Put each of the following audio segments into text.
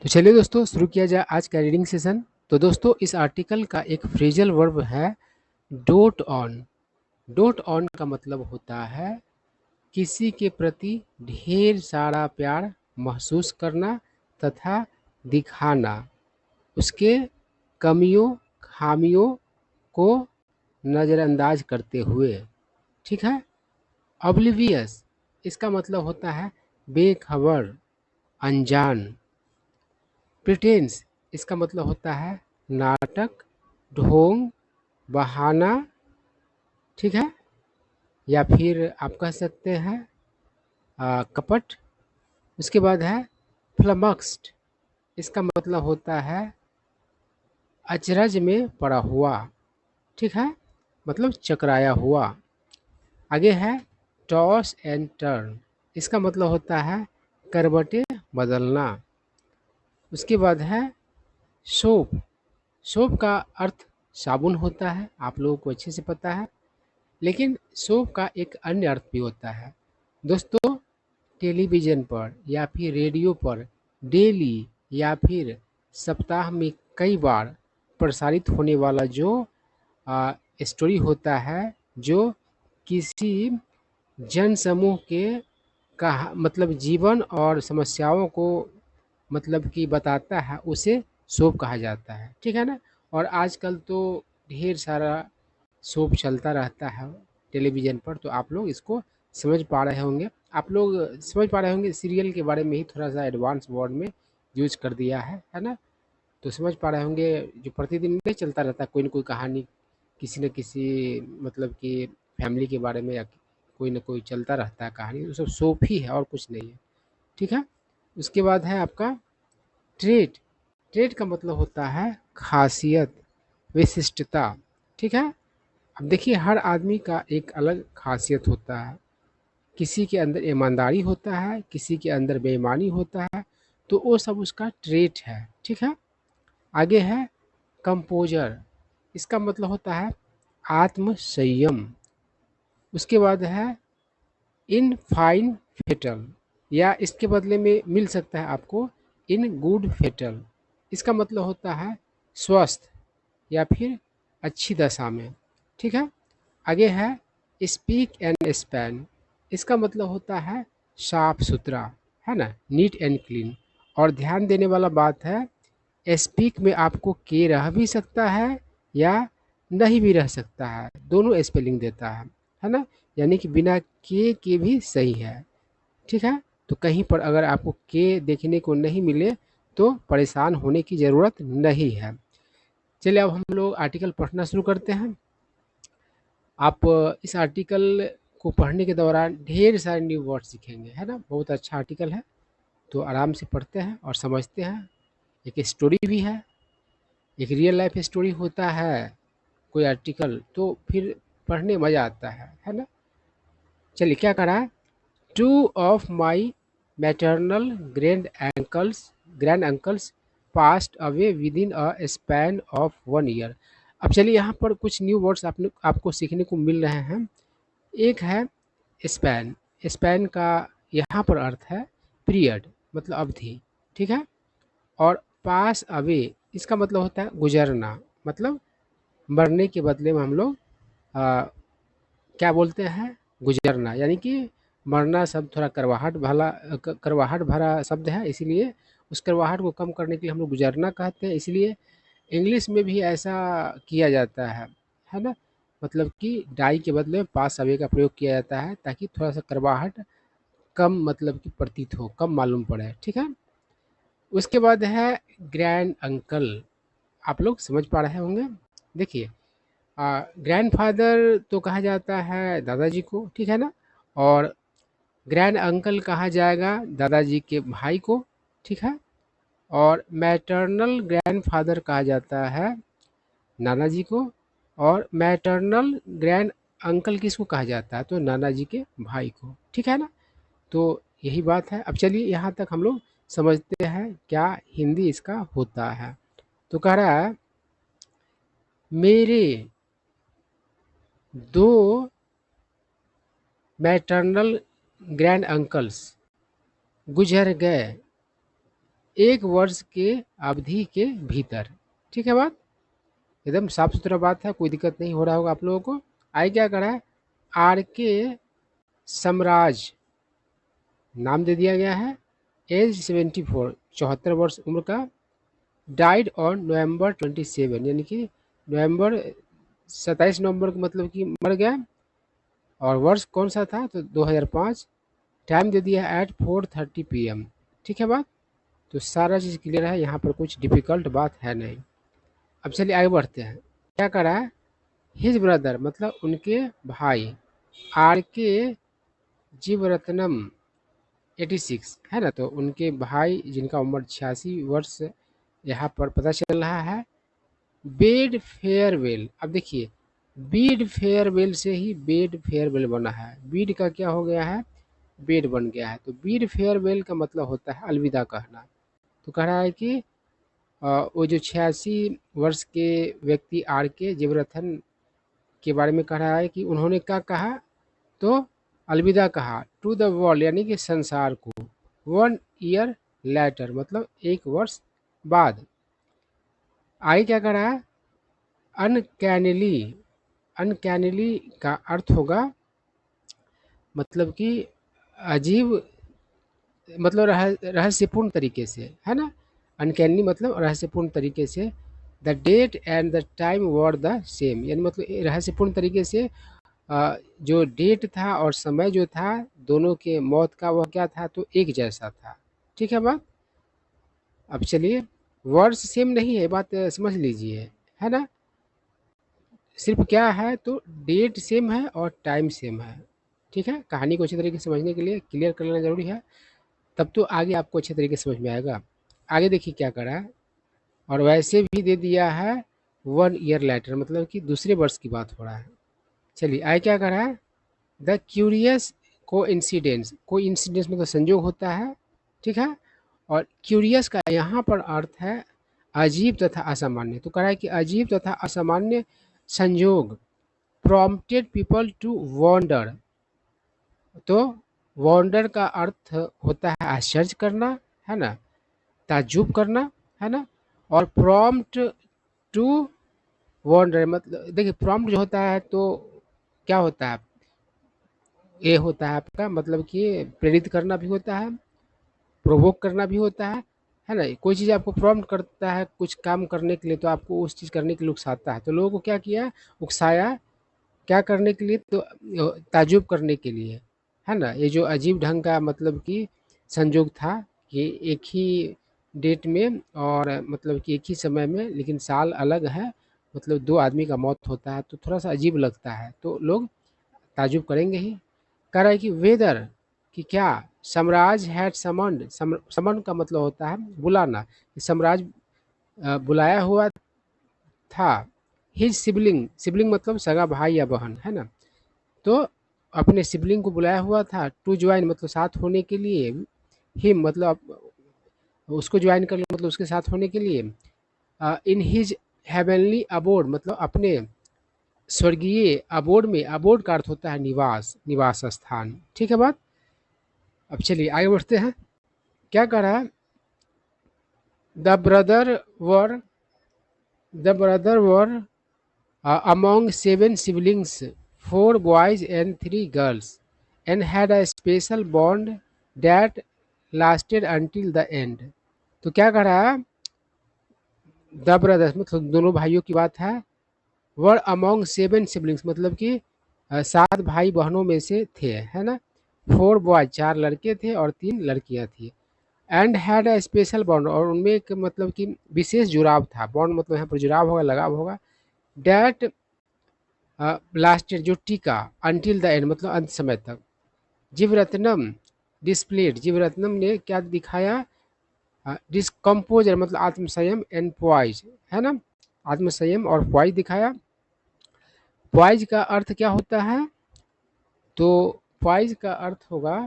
तो चलिए दोस्तों शुरू किया जाए आज का रीडिंग सेशन। तो दोस्तों इस आर्टिकल का एक फ्रेजल वर्ब है डोट ऑन। डोट ऑन का मतलब होता है किसी के प्रति ढेर सारा प्यार महसूस करना तथा दिखाना, उसके कमियों खामियों को नज़रअंदाज करते हुए। ठीक है। ऑब्लिवियस इसका मतलब होता है बेखबर, अनजान। प्रिटेंस इसका मतलब होता है नाटक, ढोंग, बहाना। ठीक है। या फिर आप कह सकते हैं कपट। उसके बाद है फ्लमक्स्ड, इसका मतलब होता है अचरज में पड़ा हुआ। ठीक है, मतलब चकराया हुआ। आगे है टॉस एंड टर्न, इसका मतलब होता है करवटें बदलना। उसके बाद है सोप। सोप का अर्थ साबुन होता है, आप लोगों को अच्छे से पता है। लेकिन सोप का एक अन्य अर्थ भी होता है दोस्तों। टेलीविज़न पर या फिर रेडियो पर डेली या फिर सप्ताह में कई बार प्रसारित होने वाला जो स्टोरी होता है, जो किसी जनसमूह के कहा मतलब जीवन और समस्याओं को मतलब कि बताता है, उसे सोप कहा जाता है। ठीक है ना। और आजकल तो ढेर सारा सोप चलता रहता है टेलीविज़न पर, तो आप लोग इसको समझ पा रहे होंगे। आप लोग समझ पा रहे होंगे सीरियल के बारे में ही थोड़ा सा एडवांस वर्ड में यूज कर दिया है ना। तो समझ पा रहे होंगे जो प्रतिदिन नहीं चलता रहता कोई न कोई कहानी, किसी न किसी मतलब कि फैमिली के बारे में, या कोई न कोई चलता रहता है कहानी, वो सब सोप ही है और कुछ नहीं है। ठीक है। उसके बाद है आपका ट्रेट। ट्रेट का मतलब होता है खासियत, विशिष्टता। ठीक है। अब देखिए हर आदमी का एक अलग खासियत होता है। किसी के अंदर ईमानदारी होता है, किसी के अंदर बेईमानी होता है, तो वो सब उसका ट्रेट है। ठीक है। आगे है कंपोजर, इसका मतलब होता है आत्म संयम। उसके बाद है इन फाइन फेटल, या इसके बदले में मिल सकता है आपको इन गुड फेटल, इसका मतलब होता है स्वस्थ या फिर अच्छी दशा में। ठीक है। आगे है स्पीक एंड स्पैन, इसका मतलब होता है साफ सुथरा, है ना, नीट एंड क्लीन। और ध्यान देने वाला बात है स्पीक में आपको के रह भी सकता है या नहीं भी रह सकता है, दोनों स्पेलिंग देता है ना। यानी कि बिना के भी सही है। ठीक है। तो कहीं पर अगर आपको के देखने को नहीं मिले तो परेशान होने की ज़रूरत नहीं है। चलिए अब हम लोग आर्टिकल पढ़ना शुरू करते हैं। आप इस आर्टिकल को पढ़ने के दौरान ढेर सारे न्यू वर्ड सीखेंगे, है ना। बहुत अच्छा आर्टिकल है, तो आराम से पढ़ते हैं और समझते हैं। एक स्टोरी भी है, एक रियल लाइफ स्टोरी होता है कोई आर्टिकल, तो फिर पढ़ने मज़ा आता है ना। चलिए क्या करा है, two of my maternal grand uncles passed away within a span of 1 year. अब चलिए यहाँ पर कुछ न्यू वर्ड्स आपको सीखने को मिल रहे हैं। एक है स्पैन। स्पैन का यहाँ पर अर्थ है पीरियड, मतलब अवधि। ठीक है। और पास अवे इसका मतलब होता है गुजरना, मतलब मरने के बदले में हम लोग क्या बोलते हैं, गुजरना। यानी कि मरना शब्द थोड़ा करवाहट भरा शब्द है, इसीलिए उस करवाहट को कम करने के लिए हम लोग गुजरना कहते हैं। इसलिए इंग्लिश में भी ऐसा किया जाता है ना। मतलब कि डाई के बदले में पास अवे का प्रयोग किया जाता है ताकि थोड़ा सा करवाहट कम मतलब कि प्रतीत हो, कम मालूम पड़े। ठीक है। उसके बाद है ग्रैंड अंकल, आप लोग समझ पा रहे होंगे। देखिए ग्रैंडफ़ादर तो कहा जाता है दादाजी को, ठीक है ना। और ग्रैंड अंकल कहा जाएगा दादाजी के भाई को। ठीक है। और मैटरनल ग्रैंडफ़ादर कहा जाता है नाना जी को। और मैटरनल ग्रैंड अंकल किसको कहा जाता है, तो नाना जी के भाई को। ठीक है ना। तो यही बात है। अब चलिए यहाँ तक हम लोग समझते हैं क्या हिंदी इसका होता है। तो कह रहा है मेरे दो मैटरनल ग्रैंड अंकल्स गुजर गए 1 वर्ष के अवधि के भीतर। ठीक है बात, एकदम साफ सुथरा बात है, कोई दिक्कत नहीं हो रहा होगा आप लोगों को। आगे क्या करा है, आर के समराज नाम दे दिया गया है, एज 74 74 वर्ष उम्र का, डाइड ऑन नवंबर 27 यानी कि नवंबर 27 नवंबर को मतलब कि मर गया, और वर्ष कौन सा था तो 2005, टाइम दे दिया है एट 4:30 PM। ठीक है बात, तो सारा चीज़ क्लियर है, यहाँ पर कुछ डिफ़िकल्ट बात है नहीं। अब चलिए आगे बढ़ते हैं। क्या करा है, हिज ब्रदर मतलब उनके भाई, आर के जीवरत्नम 86 है ना, तो उनके भाई जिनका उम्र 86 वर्ष यहाँ पर पता चल रहा है। बेड फेयरवेल, अब देखिए बीड फेयरवेल से ही बेड फेयरवेल बना है, बीड का क्या हो गया है, बेड बन गया है, तो बीड फेयरवेल का मतलब होता है अलविदा कहना। तो कह रहा है कि वो जो 86 वर्ष के व्यक्ति आर के जीवरतन के बारे में कह रहा है कि उन्होंने क्या कहा, तो अलविदा कहा टू द वर्ल्ड यानी कि संसार को, 1 ईयर लेटर मतलब 1 वर्ष बाद। आगे क्या कह रहा है, अनकैनिली, अनकैनिली का अर्थ होगा मतलब कि अजीब, मतलब रहस्यपूर्ण तरीके से, है ना, अनकैनी मतलब रहस्यपूर्ण तरीके से। The date and the time were the same यानी मतलब रहस्यपूर्ण तरीके से जो डेट था और समय जो था दोनों के मौत का वह क्या था, तो एक जैसा था। ठीक है बात, अब चलिए वर्ड्स सेम नहीं है, बात समझ लीजिए, है ना, सिर्फ क्या है तो डेट सेम है और टाइम सेम है। ठीक है, कहानी को अच्छी तरीके से समझने के लिए क्लियर कर लेना जरूरी है, तब तो आगे आपको अच्छे तरीके से समझ में आएगा। आगे देखिए क्या करा है, और वैसे भी दे दिया है 1 ईयर लेटर मतलब कि दूसरे वर्ष की बात हो रहा है। चलिए आगे क्या करा है, द क्यूरियस को इंसिडेंस मतलब संयोग होता है। ठीक है, और क्यूरियस का यहाँ पर अर्थ है अजीब तथा असामान्य, तो कह रहा है कि अजीब तथा असामान्य संयोग प्रॉम्प्टेड पीपल टू वॉन्डर, तो वॉन्डर का अर्थ होता है आश्चर्य करना, है ना, ताज्जुब करना, है ना, और प्रॉम्प्ट टू वॉन्डर मतलब देखिए प्रॉम्प्ट जो होता है तो क्या होता है, ये होता है आपका मतलब कि प्रेरित करना भी होता है, प्रोवोक करना भी होता है ना, कोई चीज़ आपको प्रॉम्प्ट करता है कुछ काम करने के लिए तो आपको उस चीज़ करने के लिए उकसाता है, तो लोगों को क्या किया, उकसाया क्या करने के लिए, तो ताज्जुब करने के लिए, है ना। ये जो अजीब ढंग का मतलब कि संयोग था कि एक ही डेट में और मतलब कि एक ही समय में लेकिन साल अलग है, मतलब 2 आदमी का मौत होता है तो थोड़ा सा अजीब लगता है, तो लोग ताज्जुब करेंगे ही। कह रहा है कि वेदर कि क्या सम्राज हैड समन्ड, समन का मतलब होता है बुलाना, सम्राज बुलाया हुआ था हिज सिबलिंग, सिबलिंग मतलब सगा भाई या बहन, है ना, तो अपने सिबलिंग को बुलाया हुआ था टू ज्वाइन मतलब साथ होने के लिए, हिम मतलब उसको ज्वाइन कर लिया मतलब उसके साथ होने के लिए, इन हिज हेवनली अबोर्ड मतलब अपने स्वर्गीय अबोर्ड में, अबोर्ड का अर्थ होता है निवास, निवास स्थान। ठीक है बात, अब चलिए आगे बढ़ते हैं। क्या कह रहा है, the brother were, the brother were among 7 siblings, 4 boys and 3 girls, and had a special bond that lasted until the end। तो क्या कह रहा है, द ब्रदर्स मतलब दोनों भाइयों की बात है, वर अमोंग 7 सिबलिंग्स मतलब कि 7 भाई बहनों में से थे, है ना, 4 बॉय 4 लड़के थे और 3 लड़कियां थी, and had a special bond और उनमें एक मतलब कि विशेष जुड़ाव था, बॉन्ड मतलब यहाँ पर जुड़ाव होगा लगाव होगा, डैट लास्टेड जो टीका, अंटिल द एंड मतलब अंत समय तक, जीवरत्नम डिस्प्लेड जीवरत्नम ने क्या दिखाया, डिस्कम्पोजर मतलब आत्मसंयम एंड पॉइज, है ना, आत्मसंयम और पॉइज दिखाया। पॉइज का अर्थ क्या होता है, तो पॉइज का अर्थ होगा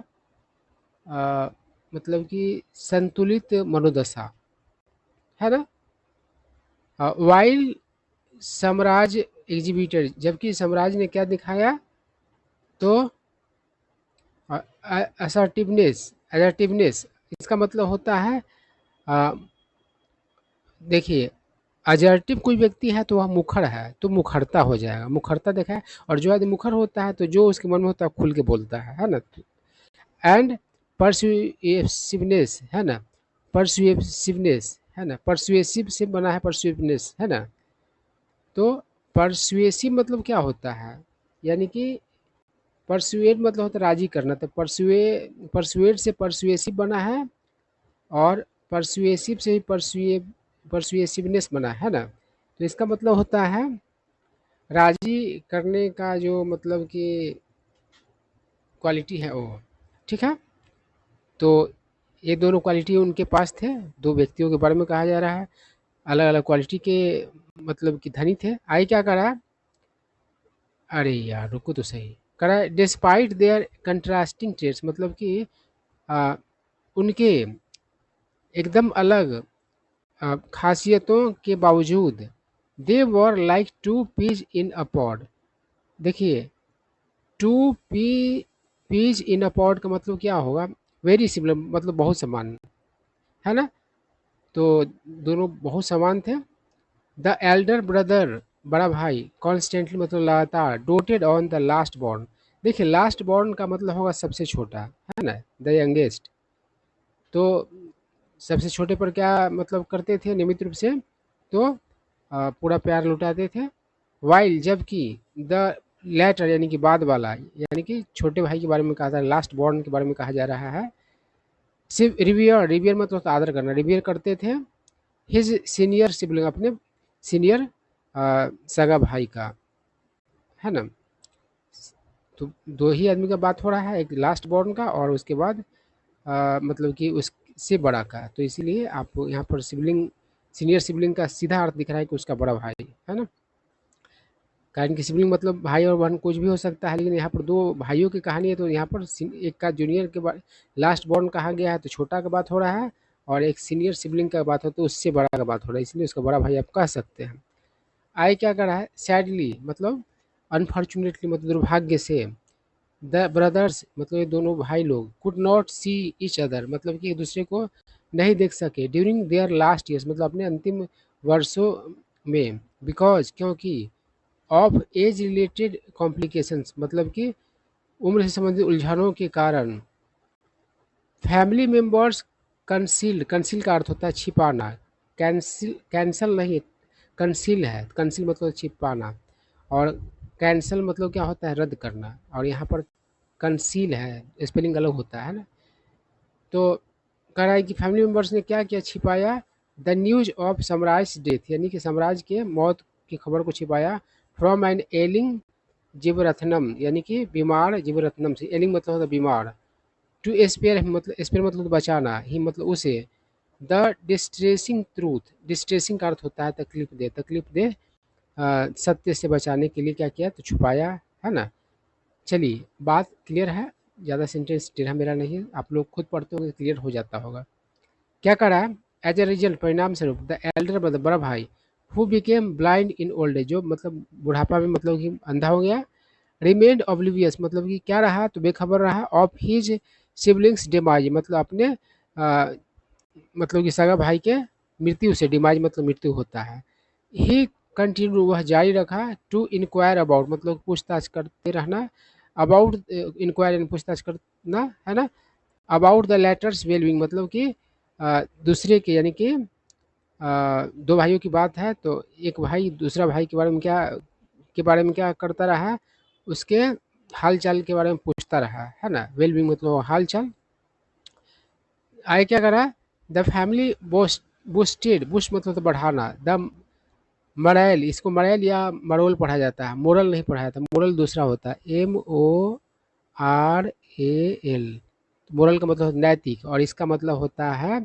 मतलब कि संतुलित मनोदशा, है ना, वाइल साम्राज्य एग्जिबिटर जबकि साम्राज्य ने क्या दिखाया, तो असर्टिवनेस, असर्टिवनेस इसका मतलब होता है आ, देखिए, अजर्टिव कोई व्यक्ति है तो वह मुखर है, तो मुखरता हो जाएगा, मुखरता देखा है। और जो आदमी मुखर होता है तो जो उसके मन में होता है खुल के बोलता है ना। एंड परसुएसिवनेस है ना, परसुएसिवनेस है ना, परसुएसिव से बना है परसुएसिवनेस है ना। तो परसुएसिव मतलब क्या होता है, यानी कि परसुएट मतलब होता है राजी करना, तो परसुएट से परसुएसिव बना है, और परसुएसिव से ही परसुएसिवनेस बना है ना। तो इसका मतलब होता है राजी करने का जो मतलब कि क्वालिटी है वो, ठीक है। तो ये दोनों क्वालिटी उनके पास थे, दो व्यक्तियों के बारे में कहा जा रहा है, अलग अलग क्वालिटी के मतलब कि धनी थे। आगे क्या करा, अरे यार रुको तो सही, करा डिस्पाइट देयर कंट्रास्टिंग ट्रेड्स, मतलब कि उनके एकदम अलग खासियतों के बावजूद they were like two peas in a pod. देखिए, two pea peas in a pod का मतलब क्या होगा, वेरी सिमिलर, मतलब बहुत समान है ना। तो दोनों बहुत समान थे। द एल्डर ब्रदर, बड़ा भाई, कॉन्स्टेंटली मतलब लगातार, डोटेड ऑन द लास्ट बॉर्न। देखिए, लास्ट बॉर्न का मतलब होगा सबसे छोटा, है ना, द यंगेस्ट। तो सबसे छोटे पर क्या मतलब करते थे नियमित रूप से, तो पूरा प्यार लुटाते थे। वाइल, जबकि द लेटर यानी कि बाद वाला, यानी कि छोटे भाई के बारे में कहा था, लास्ट बॉर्न के बारे में कहा जा रहा है। सिर्फ रिवियर, रिवियर मतलब तो आदर करना, रिवियर करते थे हिज सीनियर सिबलिंग, अपने सीनियर सगा भाई का, है ना। तो दो ही आदमी का बात हो रहा है, एक लास्ट बॉर्न का और उसके बाद मतलब कि उससे बड़ा का, तो इसीलिए आप यहाँ पर सिबलिंग, सीनियर सिबलिंग का सीधा अर्थ दिख रहा है कि उसका बड़ा भाई है ना। कारण कि सिबलिंग मतलब भाई और बहन कुछ भी हो सकता है, लेकिन यहाँ पर दो भाइयों की कहानी है, तो यहाँ पर एक का जूनियर के बाद लास्ट बॉर्न कहा गया है, तो छोटा का बात हो रहा है, और एक सीनियर सिबलिंग का बात हो तो उससे बड़ा का बात हो रहा है, इसलिए उसका बड़ा भाई आप कह सकते हैं। आए क्या कर रहा है, सैडली मतलब अनफॉर्चुनेटली मतलब दुर्भाग्य से, द ब्रदर्स मतलब ये दोनों भाई लोग, could not see each other मतलब कि एक दूसरे को नहीं देख सके, ड्यूरिंग देयर लास्ट ईयर्स मतलब अपने अंतिम वर्षों में, बिकॉज क्योंकि ऑफ एज रिलेटेड कॉम्प्लिकेशंस मतलब कि उम्र से संबंधित उलझनों के कारण, फैमिली मेंबर्स कंसील्ड, कंसील का अर्थ होता है छिपाना, कैंसिल कैंसल नहीं, कंसील है, कंसील मतलब छिपाना, और कैंसल मतलब क्या होता है, रद्द करना, और यहाँ पर कंसील है, स्पेलिंग अलग होता है ना। तो कह रहा है कि फैमिली मेंबर्स ने क्या किया, छिपाया the news of Samraj death, यानी कि समराज के मौत की खबर को छिपाया, फ्रॉम एन एलिंग जीवरत्नम, यानी कि बीमार जीवरत्नम से, एलिंग मतलब होता है बीमार, टू स्पेयर मतलब बचाना ही, मतलब उसे, द डिस्ट्रेसिंग ट्रूथ, डिस्ट्रेसिंग का अर्थ होता है तकलीफ दे, तकलीफ दे सत्य से बचाने के लिए क्या किया, तो छुपाया, है ना। चलिए, बात क्लियर है, ज़्यादा सेंटेंस टेढ़ा मेरा नहीं है, आप लोग खुद पढ़ते होंगे क्लियर हो जाता होगा। क्या करा, एज ए रिजल्ट परिणाम स्वरूप, द एल्डर ब्रदर बड़ा भाई, who became blind in old age, जो मतलब बुढ़ापा में मतलब कि अंधा हो गया, रिमेन्ड ऑब्लिवियस मतलब कि क्या रहा, तो बेखबर रहा, ऑफ हिज सिबलिंग्स डिमाइज मतलब अपने मतलब कि सगा भाई के मृत्यु से, डिमाइज मतलब मृत्यु होता है। ही कंटिन्यू वह जारी रखा, टू इंक्वायर अबाउट मतलब पूछताछ करते रहना, अबाउट इंक्वायर पूछताछ करना है ना, अबाउट द लेटर्स वेलबिंग मतलब कि दूसरे के, यानी कि दो भाइयों की बात है, तो एक भाई दूसरा भाई के बारे में क्या, के बारे में क्या करता रहा, उसके हाल चाल के बारे में पूछता रहा, है ना, वेलबिंग मतलब हाल चाल। आगे क्या करा, द फैमिली बूस्टेड, बुश मतलब तो बढ़ाना, द मरैल, इसको मरैल या मरोल पढ़ा जाता है, मोरल नहीं पढ़ा जाता, मोरल दूसरा होता है, MORAL, मोरल का मतलब नैतिक, और इसका मतलब होता है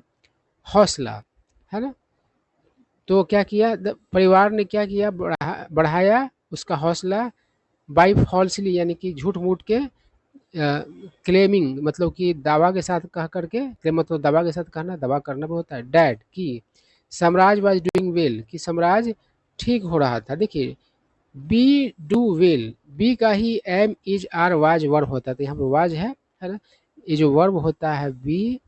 हौसला, है ना। तो क्या किया, परिवार ने क्या किया, बढ़ाया उसका हौसला, बाई फॉल्सली यानी कि झूठ मूठ के, क्लेमिंग मतलब कि दावा के साथ कह करके, क्लेम मतलब दावा के साथ कहना, दावा करना भी होता है, डैड कि साम्राज वाज डूइंग वेल, कि साम्राज ठीक हो रहा था। देखिए, बी डू वेल, बी का ही M, is, are, was verb होता है, तो यहाँ पर वाज है ना। ये जो वर्ब होता है बी,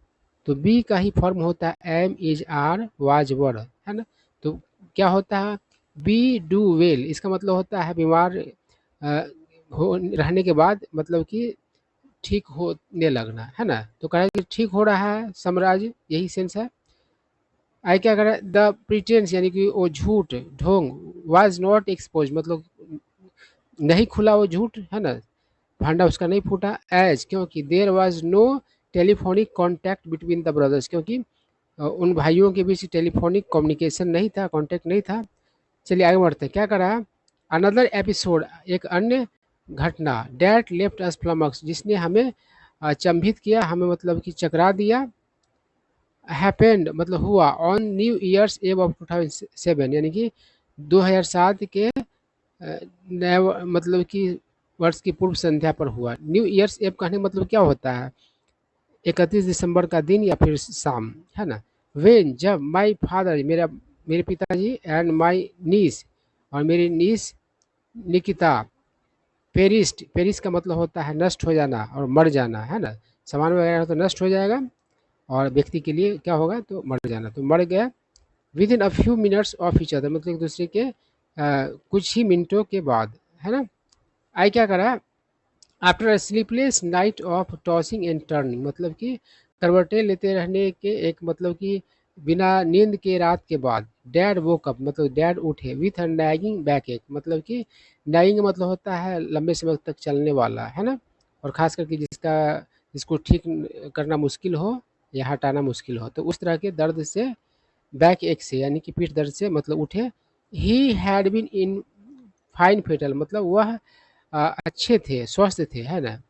तो बी का ही फॉर्म होता है एम, इज, आर, वाज, वर, है ना। तो क्या होता है बी डू वेल, इसका मतलब होता है बीमार हो रहने के बाद मतलब कि ठीक होने लगना, है ना। तो कह रहा है कि ठीक हो रहा है साम्राज्य, यही सेंस है। आई क्या कर रहा है द प्रिटेंस यानी कि वो झूठ ढोंग वाज नॉट एक्सपोज मतलब नहीं खुला वो झूठ, है ना, भांडा उसका नहीं फूटा। एज क्योंकि there was no telephonic contact between the brothers, क्योंकि उन भाइयों के बीच टेलीफोनिक कम्युनिकेशन नहीं था, कॉन्टैक्ट नहीं था। चलिए आगे बढ़ते हैं, क्या करा अनदर एपिसोड, एक अन्य घटना डैट लेफ्ट अस फ्लमक्स, जिसने हमें अचंभित किया, हमें मतलब कि चकरा दिया। हैपेंड मतलब हुआ ऑन न्यू ईयर्स एव ऑफ 2007 यानी कि 2007 के नए मतलब कि वर्ष की पूर्व संध्या पर हुआ। न्यू ईयर्स एव कहने का मतलब क्या होता है 31 दिसंबर का दिन या फिर शाम, है ना। वेन जब माई फादर मेरे पिताजी एंड माई नीस और मेरी नीस निकिता पेरिस्ट, पेरिस का मतलब होता है नष्ट हो जाना और मर जाना, है ना। सामान वगैरह हो तो नष्ट हो जाएगा और व्यक्ति के लिए क्या होगा तो मर जाना, तो मर गया। With in a few minutes of each other मतलब एक दूसरे के कुछ ही मिनटों के बाद, है ना। आई क्या करा after a sleepless night of tossing and turning मतलब कि करवटें लेते रहने के एक मतलब कि बिना नींद के रात के बाद डैड वो कप मतलब डैड उठे विथ नैगिंग बैक एक मतलब कि नैगिंग मतलब होता है लंबे समय तक चलने वाला, है ना। और खास करके जिसको ठीक करना मुश्किल हो या हटाना मुश्किल हो तो उस तरह के दर्द से बैक एक से यानी कि पीठ दर्द से मतलब उठे। He had been in fine fettle मतलब वह अच्छे थे स्वस्थ थे, है ना।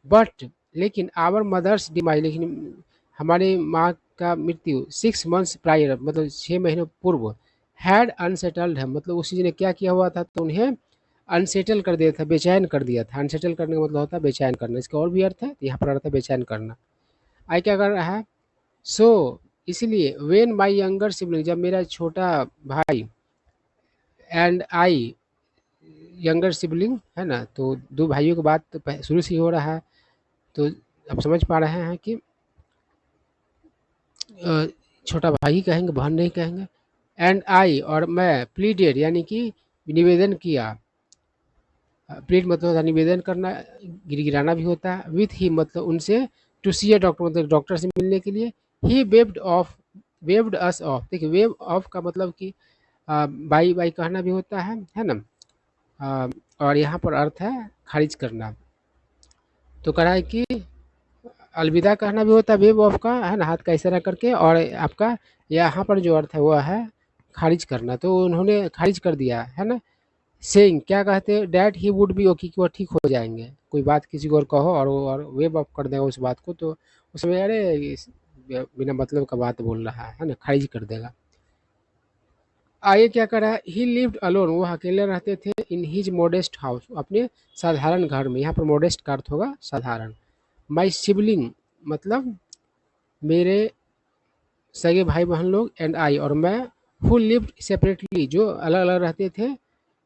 बट लेकिन आवर मदर्स डिमाइज लेकिन हमारी माँ का मृत्यु 6 मंथ्स प्रायर मतलब 6 महीने पूर्व हैड अनसेटल्ड है मतलब उस चीज़ ने क्या किया हुआ था तो उन्हें अनसेटल कर दिया था, बेचैन कर दिया था। अनसेटल करने का मतलब होता है बेचैन करना, इसका और भी अर्थ है, यहाँ पर अर्थ है बेचैन करना। आई क्या कर रहा है सो इसलिए वेन माई यंगर सिबलिंग जब मेरा छोटा भाई एंड आई यंगर सिबलिंग, है ना, तो दो भाइयों की बात तो शुरू से ही हो रहा है, तो आप समझ पा रहे हैं कि छोटा भाई कहेंगे बहन नहीं कहेंगे। एंड आई और मैं प्लीडेड यानी कि निवेदन किया, प्लीड मतलब होता है निवेदन करना, गिड़गिड़ाना भी होता है। विथ ही मतलब उनसे, टू सी ए डॉक्टर मतलब डॉक्टर से मिलने के लिए। ही वेव्ड अस ऑफ, देखिए वेव ऑफ का मतलब कि बाई बाई कहना भी होता है ना। और यहाँ पर अर्थ है खारिज करना। तो कह रहा है कि अलविदा कहना भी होता है वेव ऑफ का, है ना, हाथ का इशारा करके। और आपका यहाँ पर जो अर्थ है वो है खारिज करना, तो उन्होंने खारिज कर दिया, है ना। सेइंग क्या कहते हैं that he would be okay कि वो ठीक हो जाएंगे। कोई बात किसी को और कहो और वेव ऑफ कर देगा उस बात को तो उसमें अरे बिना मतलब का बात बोल रहा है ना, खारिज कर देगा। आगे क्या कर रहा है ही लिव्ड अलोन वो अकेले रहते थे इन हिज मोडेस्ट हाउस अपने साधारण घर में। यहाँ पर मोडेस्ट का अर्थ होगा साधारण। माई सिबलिंग मतलब मेरे सगे भाई बहन लोग एंड आई और मैं हु लिव्ड सेपरेटली जो अलग अलग रहते थे।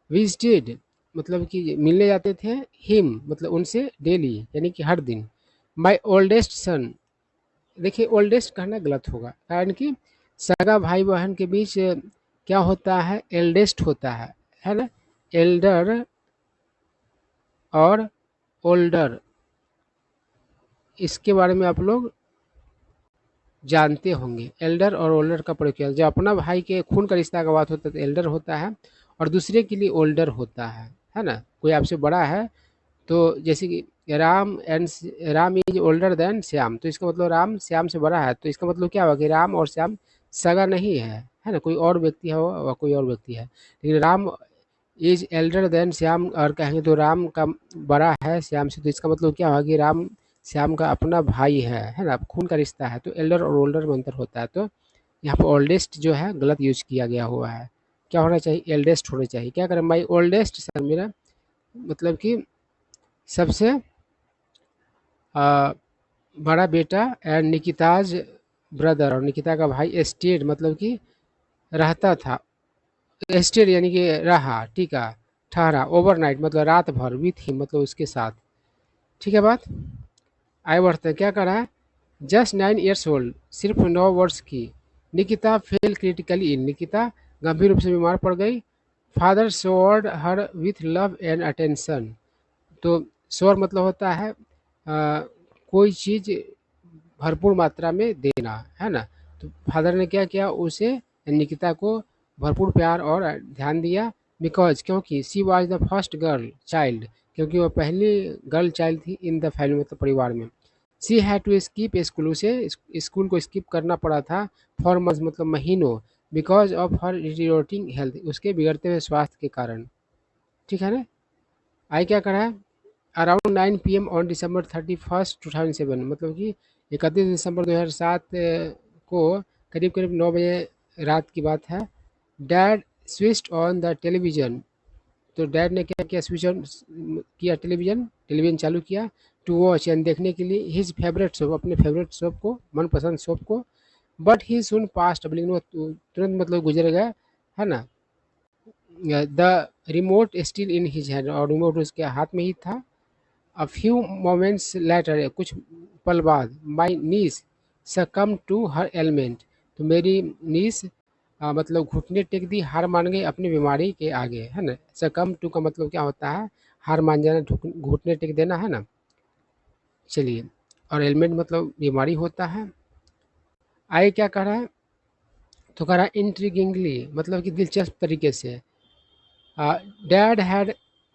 विजिटेड मतलब कि मिलने जाते थे। हिम मतलब उनसे डेली यानी कि हर दिन। माई ओल्डेस्ट सन देखिए ओल्डेस्ट कहना गलत होगा कारण कि सगा भाई बहन के बीच क्या होता है एल्डेस्ट होता है ना। एल्डर और ओल्डर इसके बारे में आप लोग जानते होंगे। एल्डर और ओल्डर का प्रयोग किया जब अपना भाई के खून का रिश्ता का बात होता है तो एल्डर होता है और दूसरे के लिए ओल्डर होता है ना। कोई आपसे बड़ा है तो जैसे कि Ram is older than Shyam तो इसका मतलब राम श्याम से बड़ा है, तो इसका मतलब क्या हुआ कि राम और श्याम सगा नहीं है ना, कोई और व्यक्ति है वो कोई और व्यक्ति है। लेकिन Ram is elder than Shyam और कहेंगे तो राम का बड़ा है श्याम से, तो इसका मतलब क्या हुआ कि राम श्याम का अपना भाई है ना, खून का रिश्ता है। तो एल्डर और ओल्डर में अंतर होता है, तो यहाँ पर ओल्डेस्ट जो है गलत यूज किया गया हुआ है। क्या होना चाहिए एल्डेस्ट होना चाहिए। क्या करें माई ओल्डेस्ट सन मेरा मतलब कि सबसे बड़ा बेटा एंड निकिताज ब्रदर और निकिता का भाई स्टेड मतलब कि रहता था। स्टेड यानी कि रहा टिका ठहरा। ओवरनाइट मतलब रात भर विथ ही मतलब उसके साथ। ठीक है बात। आगे बढ़ते हैं क्या करा है जस्ट 9 years ओल्ड, सिर्फ 9 वर्ष की। Nikita fell critically in, Nikita गंभीर रूप से बीमार पड़ गई। Father showered her with love and attention. तो शोर मतलब होता है कोई चीज़ भरपूर मात्रा में देना, है ना। तो फादर ने क्या किया, उसे निकिता को भरपूर प्यार और ध्यान दिया। बिकॉज क्योंकि she was the first girl child, क्योंकि वो पहली गर्ल चाइल्ड थी इन द फैमिली, मतलब परिवार में। She had to skip school, उसे स्कूल को स्किप करना पड़ा था फॉर मंथ्स, मतलब महीनों। Because of her deteriorating health, उसके बिगड़ते हुए स्वास्थ्य के कारण। ठीक है ना। आई क्या करा है, around 9 PM on December 31st 2007, मतलब कि 31 दिसंबर 2007 को करीब करीब 9 बजे रात की बात है। Dad switched on the television, तो डैड ने क्या किया, स्विच ऑन किया टेलीविज़न, टेलीविज़न चालू किया टू वॉच, यानी देखने के लिए हिज फेवरेट शो, अपने फेवरेट शो को, मनपसंद शो को। बट ही सुन पास्ट, लेकिन वो तुरंत मतलब गुजर गया, है ना। The remote still in his hand, और रिमोट उसके हाथ में ही था। अ फ्यू मोमेंट्स लेटर, कुछ पल बाद, माई नीस सकम टू हर एलिमेंट, तो मेरी नीस मतलब घुटने टेक दी, हार मान गई अपनी बीमारी के आगे, है ना। सकम टू का मतलब क्या होता है, हार मान जाना, घुटने टेक देना, है ना। चलिए, और एलिमेंट मतलब बीमारी होता है। आगे क्या कह रहा है, तो कह रहा है इंट्रिगिंगली, मतलब कि दिलचस्प तरीके से। Dad had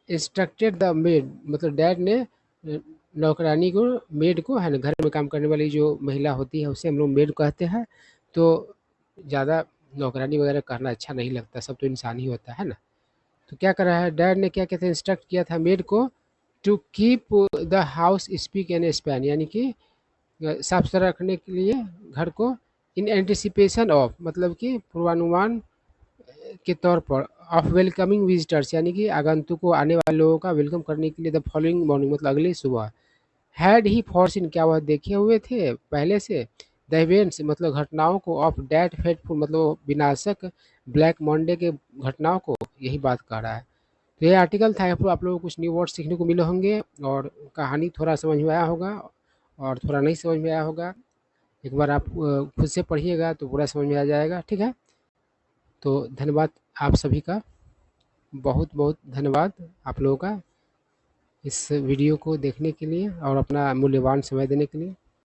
instructed the made, मतलब डैड ने नौकरानी को, मेड को, है ना, घर में काम करने वाली जो महिला होती है उसे हम लोग मेड कहते हैं। तो ज़्यादा नौकरानी वगैरह करना अच्छा नहीं लगता, सब तो इंसान ही होता है ना। तो क्या कर रहा है, डैड ने क्या कहते हैं, इंस्ट्रक्ट किया था मेड को to keep the house spick and span, यानी कि साफ सुथरा रखने के लिए घर को, इन एंटिसिपेशन ऑफ, मतलब कि पूर्वानुमान के तौर पर, ऑफ वेलकमिंग विजिटर्स, यानी कि आगंतुक आने वाले लोगों का वेलकम करने के लिए, द फॉलोइंग मॉर्निंग, मतलब अगली सुबह। हैड ही फॉरसीन, क्या वह देखे हुए थे पहले से, द इवेंट्स, मतलब घटनाओं को, ऑफ डैट फेटफुल, मतलब विनाशक ब्लैक मंडे के घटनाओं को, यही बात कर रहा है। तो ये आर्टिकल था, आप लोगों को कुछ न्यू वर्ड सीखने को मिले होंगे, और कहानी थोड़ा समझ में आया होगा और थोड़ा नहीं समझ में आया होगा। एक बार आप खुद से पढ़िएगा तो पूरा समझ में आ जाएगा, ठीक है। तो धन्यवाद आप सभी का, बहुत बहुत धन्यवाद आप लोगों का, इस वीडियो को देखने के लिए और अपना मूल्यवान समय देने के लिए।